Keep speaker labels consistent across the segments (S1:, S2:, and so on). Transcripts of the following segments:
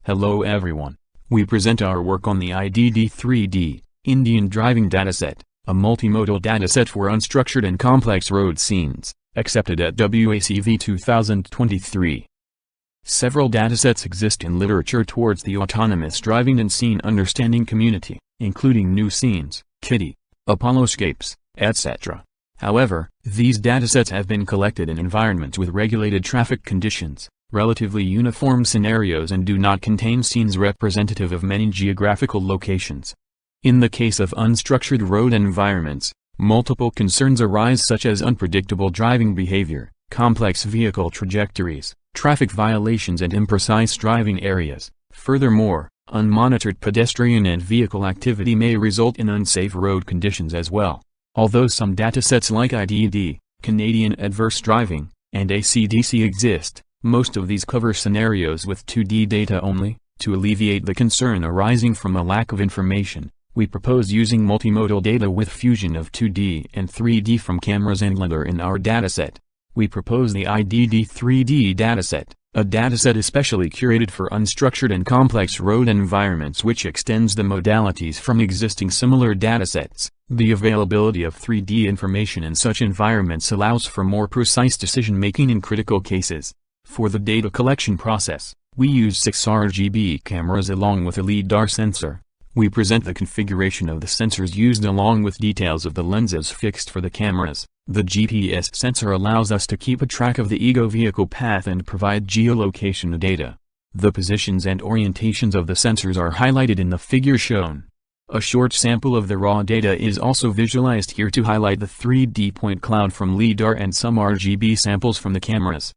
S1: Hello everyone. We present our work on the IDD-3D, Indian Driving Dataset, a multimodal dataset for unstructured and complex road scenes, accepted at WACV 2023. Several datasets exist in literature towards the autonomous driving and scene understanding community, including New Scenes, Kitty, Apolloscapes, etc. However, these datasets have been collected in environments with regulated traffic conditions, relatively uniform scenarios, and do not contain scenes representative of many geographical locations. In the case of unstructured road environments, multiple concerns arise, such as unpredictable driving behavior, complex vehicle trajectories, traffic violations, and imprecise driving areas. Furthermore, unmonitored pedestrian and vehicle activity may result in unsafe road conditions as well. Although some datasets like IDD, Canadian Adverse Driving, and ACDC exist, most of these cover scenarios with 2D data only. To alleviate the concern arising from a lack of information, we propose using multimodal data with fusion of 2D and 3D from cameras and LiDAR in our dataset. We propose the IDD-3D dataset, a dataset especially curated for unstructured and complex road environments, which extends the modalities from existing similar datasets. The availability of 3D information in such environments allows for more precise decision-making in critical cases. For the data collection process, we use 6 RGB cameras along with a LiDAR sensor. We present the configuration of the sensors used along with details of the lenses fixed for the cameras. The GPS sensor allows us to keep a track of the ego vehicle path and provide geolocation data. The positions and orientations of the sensors are highlighted in the figure shown. A short sample of the raw data is also visualized here to highlight the 3D point cloud from LiDAR and some RGB samples from the cameras.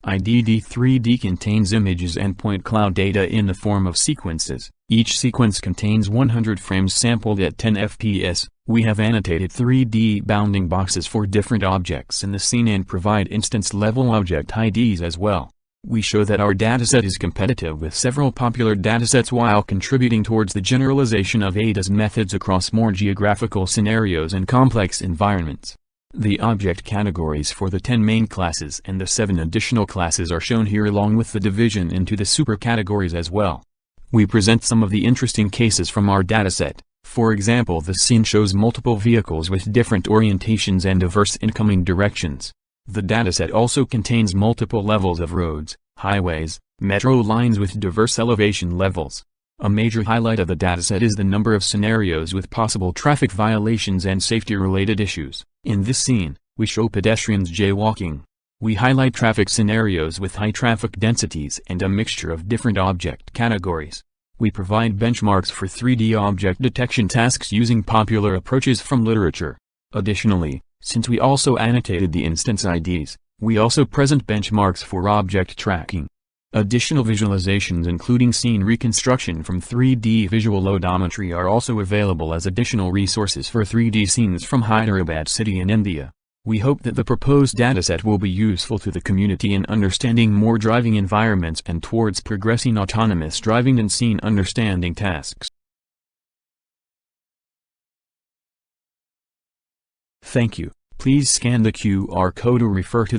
S1: IDD-3D contains images and point cloud data in the form of sequences. Each sequence contains 100 frames sampled at 10 fps. We have annotated 3D bounding boxes for different objects in the scene and provide instance-level object IDs as well. We show that our dataset is competitive with several popular datasets while contributing towards the generalization of ADAS methods across more geographical scenarios and complex environments. The object categories for the 10 main classes and the 7 additional classes are shown here, along with the division into the supercategories as well. We present some of the interesting cases from our dataset. For example, the scene shows multiple vehicles with different orientations and diverse incoming directions. The dataset also contains multiple levels of roads, highways, metro lines with diverse elevation levels. A major highlight of the dataset is the number of scenarios with possible traffic violations and safety-related issues. In this scene, we show pedestrians jaywalking. We highlight traffic scenarios with high traffic densities and a mixture of different object categories. We provide benchmarks for 3D object detection tasks using popular approaches from literature. Additionally, since we also annotated the instance IDs, we also present benchmarks for object tracking. Additional visualizations including scene reconstruction from 3D visual odometry are also available as additional resources for 3D scenes from Hyderabad city in India. We hope that the proposed dataset will be useful to the community in understanding more driving environments and towards progressing autonomous driving and scene understanding tasks. Thank you. Please scan the QR code or refer to